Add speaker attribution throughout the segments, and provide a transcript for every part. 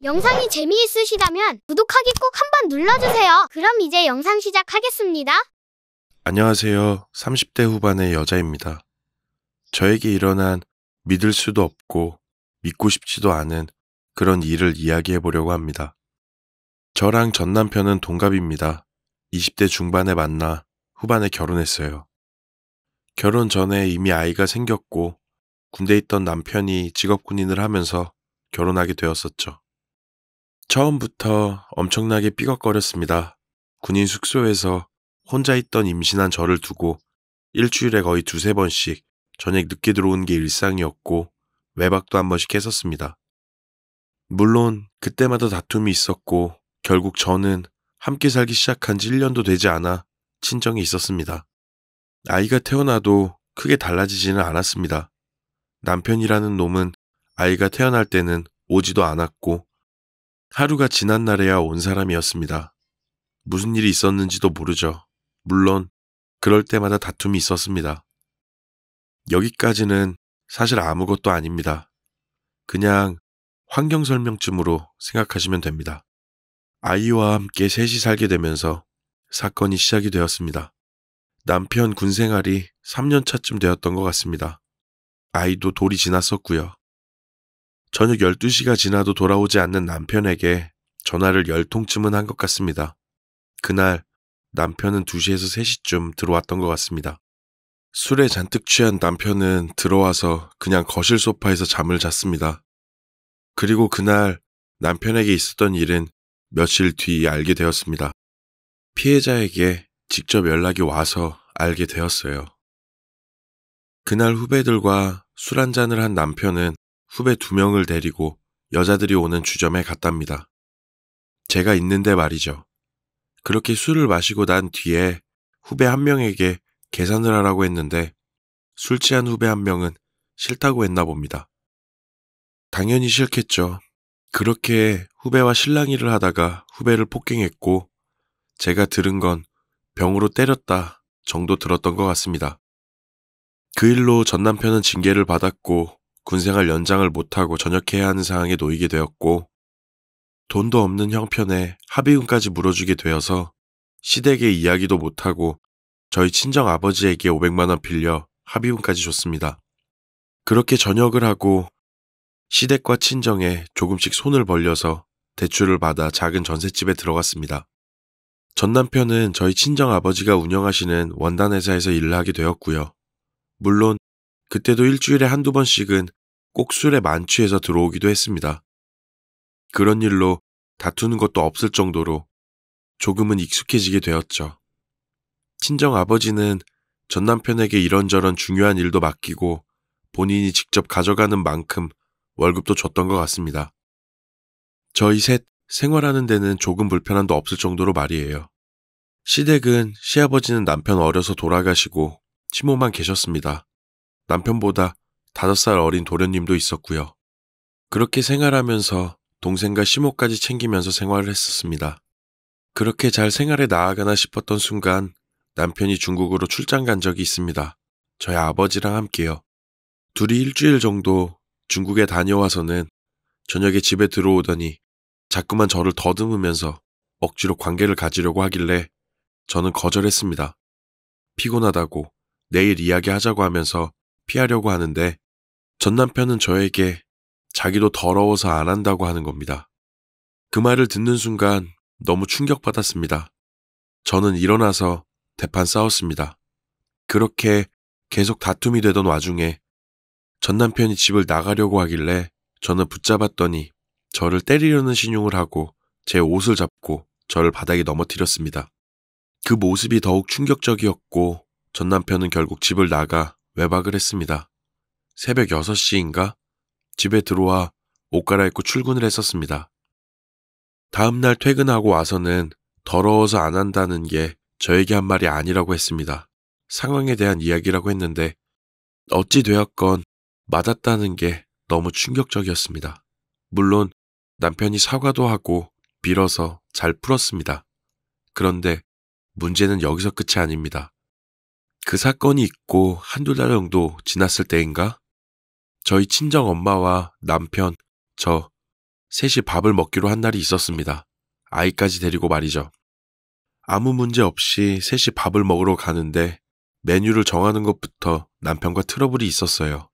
Speaker 1: 영상이 재미있으시다면 구독하기 꼭 한번 눌러주세요. 그럼 이제 영상 시작하겠습니다.
Speaker 2: 안녕하세요. 30대 후반의 여자입니다. 저에게 일어난 믿을 수도 없고 믿고 싶지도 않은 그런 일을 이야기해 보려고 합니다. 저랑 전 남편은 동갑입니다. 20대 중반에 만나 후반에 결혼했어요. 결혼 전에 이미 아이가 생겼고 군대에 있던 남편이 직업군인을 하면서 결혼하게 되었었죠. 처음부터 엄청나게 삐걱거렸습니다. 군인 숙소에서 혼자 있던 임신한 저를 두고 일주일에 거의 두세 번씩 저녁 늦게 들어오는 게 일상이었고 외박도 한 번씩 했었습니다. 물론 그때마다 다툼이 있었고 결국 저는 함께 살기 시작한 지 1년도 되지 않아 친정에 있었습니다. 아이가 태어나도 크게 달라지지는 않았습니다. 남편이라는 놈은 아이가 태어날 때는 오지도 않았고 하루가 지난 날에야 온 사람이었습니다. 무슨 일이 있었는지도 모르죠. 물론 그럴 때마다 다툼이 있었습니다. 여기까지는 사실 아무것도 아닙니다. 그냥 환경 설명쯤으로 생각하시면 됩니다. 아이와 함께 셋이 살게 되면서 사건이 시작이 되었습니다. 남편 군 생활이 3년 차쯤 되었던 것 같습니다. 아이도 돌이 지났었고요. 저녁 12시가 지나도 돌아오지 않는 남편에게 전화를 10통쯤은 한 것 같습니다. 그날 남편은 2시에서 3시쯤 들어왔던 것 같습니다. 술에 잔뜩 취한 남편은 들어와서 그냥 거실 소파에서 잠을 잤습니다. 그리고 그날 남편에게 있었던 일은 며칠 뒤 알게 되었습니다. 피해자에게 직접 연락이 와서 알게 되었어요. 그날 후배들과 술 한잔을 한 남편은 후배 2명을 데리고 여자들이 오는 주점에 갔답니다. 제가 있는데 말이죠. 그렇게 술을 마시고 난 뒤에 후배 1명에게 계산을 하라고 했는데 술 취한 후배 1명은 싫다고 했나 봅니다. 당연히 싫겠죠. 그렇게 후배와 실랑이를 하다가 후배를 폭행했고 제가 들은 건 병으로 때렸다 정도 들었던 것 같습니다. 그 일로 전 남편은 징계를 받았고 군생활 연장을 못하고 전역해야 하는 상황에 놓이게 되었고 돈도 없는 형편에 합의금까지 물어주게 되어서 시댁에 이야기도 못하고 저희 친정 아버지에게 500만 원 빌려 합의금까지 줬습니다. 그렇게 전역을 하고 시댁과 친정에 조금씩 손을 벌려서 대출을 받아 작은 전셋집에 들어갔습니다. 전 남편은 저희 친정 아버지가 운영하시는 원단 회사에서 일을 하게 되었고요. 물론 그때도 일주일에 한두 번씩은 꼭 술에 만취해서 들어오기도 했습니다. 그런 일로 다투는 것도 없을 정도로 조금은 익숙해지게 되었죠. 친정 아버지는 전 남편에게 이런저런 중요한 일도 맡기고 본인이 직접 가져가는 만큼 월급도 줬던 것 같습니다. 저희 셋 생활하는 데는 조금 불편함도 없을 정도로 말이에요. 시댁은 시아버지는 남편 어려서 돌아가시고 시모만 계셨습니다. 남편보다 5살 어린 도련님도 있었고요. 그렇게 생활하면서 동생과 시모까지 챙기면서 생활을 했었습니다. 그렇게 잘 생활해 나아가나 싶었던 순간 남편이 중국으로 출장 간 적이 있습니다. 저희 아버지랑 함께요. 둘이 일주일 정도 중국에 다녀와서는 저녁에 집에 들어오더니 자꾸만 저를 더듬으면서 억지로 관계를 가지려고 하길래 저는 거절했습니다. 피곤하다고 내일 이야기하자고 하면서 피하려고 하는데 전 남편은 저에게 자기도 더러워서 안 한다고 하는 겁니다. 그 말을 듣는 순간 너무 충격받았습니다. 저는 일어나서 대판 싸웠습니다. 그렇게 계속 다툼이 되던 와중에 전 남편이 집을 나가려고 하길래 저는 붙잡았더니 저를 때리려는 신용을 하고 제 옷을 잡고 저를 바닥에 넘어뜨렸습니다. 그 모습이 더욱 충격적이었고 전 남편은 결국 집을 나가 외박을 했습니다. 새벽 6시인가 집에 들어와 옷 갈아입고 출근을 했었습니다. 다음날 퇴근하고 와서는 더러워서 안 한다는 게 저에게 한 말이 아니라고 했습니다. 상황에 대한 이야기라고 했는데 어찌 되었건 맞았다는 게 너무 충격적이었습니다. 물론 남편이 사과도 하고 빌어서 잘 풀었습니다. 그런데 문제는 여기서 끝이 아닙니다. 그 사건이 있고 한두 달 정도 지났을 때인가? 저희 친정 엄마와 남편, 저 셋이 밥을 먹기로 한 날이 있었습니다. 아이까지 데리고 말이죠. 아무 문제 없이 셋이 밥을 먹으러 가는데 메뉴를 정하는 것부터 남편과 트러블이 있었어요.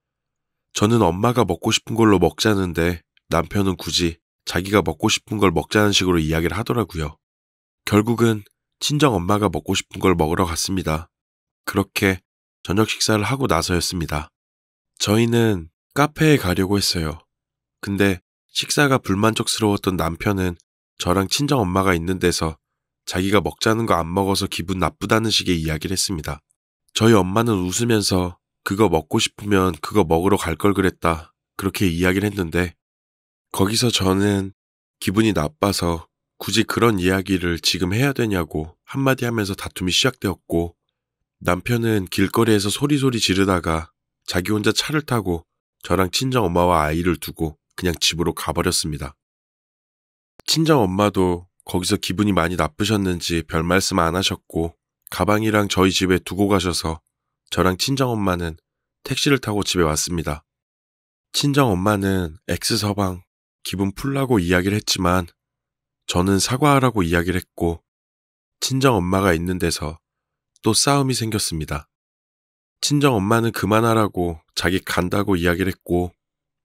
Speaker 2: 저는 엄마가 먹고 싶은 걸로 먹자는데 남편은 굳이 자기가 먹고 싶은 걸 먹자는 식으로 이야기를 하더라고요. 결국은 친정 엄마가 먹고 싶은 걸 먹으러 갔습니다. 그렇게 저녁 식사를 하고 나서였습니다. 저희는 카페에 가려고 했어요. 근데 식사가 불만족스러웠던 남편은 저랑 친정 엄마가 있는 데서 자기가 먹자는 거 안 먹어서 기분 나쁘다는 식의 이야기를 했습니다. 저희 엄마는 웃으면서 그거 먹고 싶으면 그거 먹으러 갈 걸 그랬다. 그렇게 이야기를 했는데 거기서 저는 기분이 나빠서 굳이 그런 이야기를 지금 해야 되냐고 한마디 하면서 다툼이 시작되었고 남편은 길거리에서 소리소리 지르다가 자기 혼자 차를 타고 저랑 친정 엄마와 아이를 두고 그냥 집으로 가버렸습니다. 친정 엄마도 거기서 기분이 많이 나쁘셨는지 별 말씀 안 하셨고 가방이랑 저희 집에 두고 가셔서 저랑 친정 엄마는 택시를 타고 집에 왔습니다. 친정 엄마는 X서방 기분 풀라고 이야기를 했지만 저는 사과하라고 이야기를 했고 친정 엄마가 있는 데서 또 싸움이 생겼습니다. 친정 엄마는 그만하라고 자기 간다고 이야기를 했고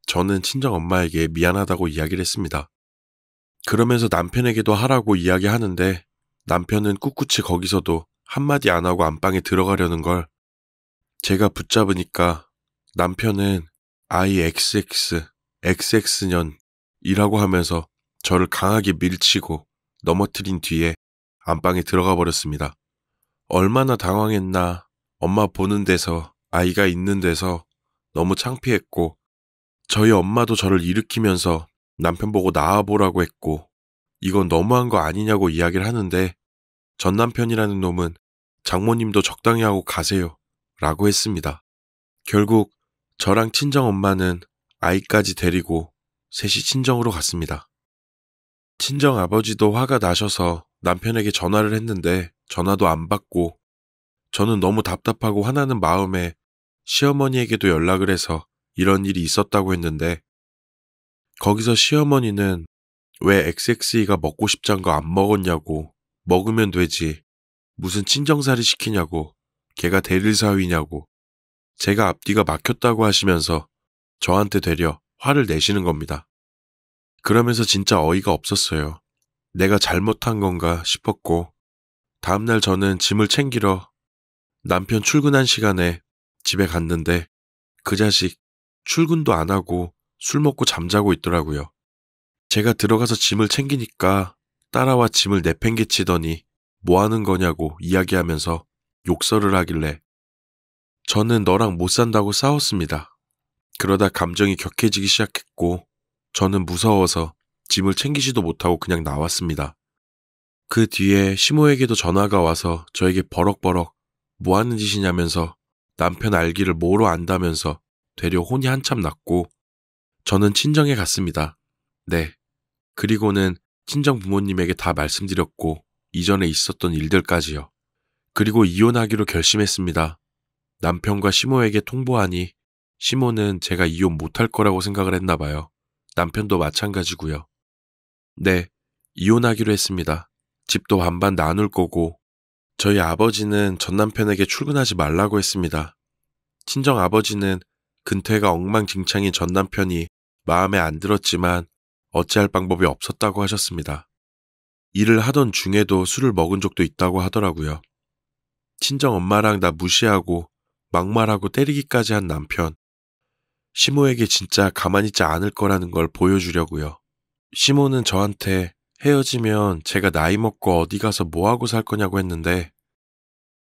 Speaker 2: 저는 친정 엄마에게 미안하다고 이야기를 했습니다. 그러면서 남편에게도 하라고 이야기하는데 남편은 꿋꿋이 거기서도 한마디 안 하고 안방에 들어가려는 걸 제가 붙잡으니까 남편은 아이 XX년이라고 하면서 저를 강하게 밀치고 넘어뜨린 뒤에 안방에 들어가 버렸습니다. 얼마나 당황했나. 엄마 보는 데서 아이가 있는 데서 너무 창피했고 저희 엄마도 저를 일으키면서 남편 보고 나와보라고 했고 이건 너무한 거 아니냐고 이야기를 하는데 전 남편이라는 놈은 장모님도 적당히 하고 가세요 라고 했습니다. 결국 저랑 친정 엄마는 아이까지 데리고 셋이 친정으로 갔습니다. 친정 아버지도 화가 나셔서 남편에게 전화를 했는데 전화도 안 받고 저는 너무 답답하고 화나는 마음에 시어머니에게도 연락을 해서 이런 일이 있었다고 했는데 거기서 시어머니는 왜 XX이가 먹고 싶잔 거 안 먹었냐고 먹으면 되지 무슨 친정살이 시키냐고 걔가 대릴사위냐고 제가 앞뒤가 막혔다고 하시면서 저한테 되려 화를 내시는 겁니다. 그러면서 진짜 어이가 없었어요. 내가 잘못한 건가 싶었고 다음날 저는 짐을 챙기러 남편 출근한 시간에 집에 갔는데 그 자식 출근도 안 하고 술 먹고 잠자고 있더라고요. 제가 들어가서 짐을 챙기니까 따라와 짐을 내팽개치더니 뭐 하는 거냐고 이야기하면서 욕설을 하길래 저는 너랑 못 산다고 싸웠습니다. 그러다 감정이 격해지기 시작했고 저는 무서워서 짐을 챙기지도 못하고 그냥 나왔습니다. 그 뒤에 시모에게도 전화가 와서 저에게 버럭버럭 뭐 하는 짓이냐면서 남편 알기를 뭐로 안다면서 되려 혼이 한참 났고 저는 친정에 갔습니다. 네. 그리고는 친정 부모님에게 다 말씀드렸고 이전에 있었던 일들까지요. 그리고 이혼하기로 결심했습니다. 남편과 시모에게 통보하니 시모는 제가 이혼 못할 거라고 생각을 했나 봐요. 남편도 마찬가지고요. 네, 이혼하기로 했습니다. 집도 반반 나눌 거고 저희 아버지는 전 남편에게 출근하지 말라고 했습니다. 친정 아버지는 근태가 엉망진창인 전 남편이 마음에 안 들었지만 어찌할 방법이 없었다고 하셨습니다. 일을 하던 중에도 술을 먹은 적도 있다고 하더라고요. 친정 엄마랑 나 무시하고 막말하고 때리기까지 한 남편. 시모에게 진짜 가만히 있지 않을 거라는 걸 보여주려고요. 시모는 저한테 헤어지면 제가 나이 먹고 어디 가서 뭐하고 살 거냐고 했는데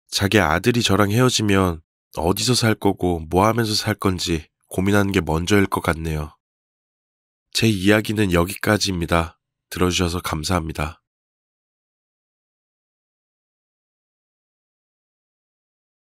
Speaker 2: 자기 아들이 저랑 헤어지면 어디서 살 거고 뭐 하면서 살 건지 고민하는 게 먼저일 것 같네요. 제 이야기는 여기까지입니다. 들어주셔서 감사합니다.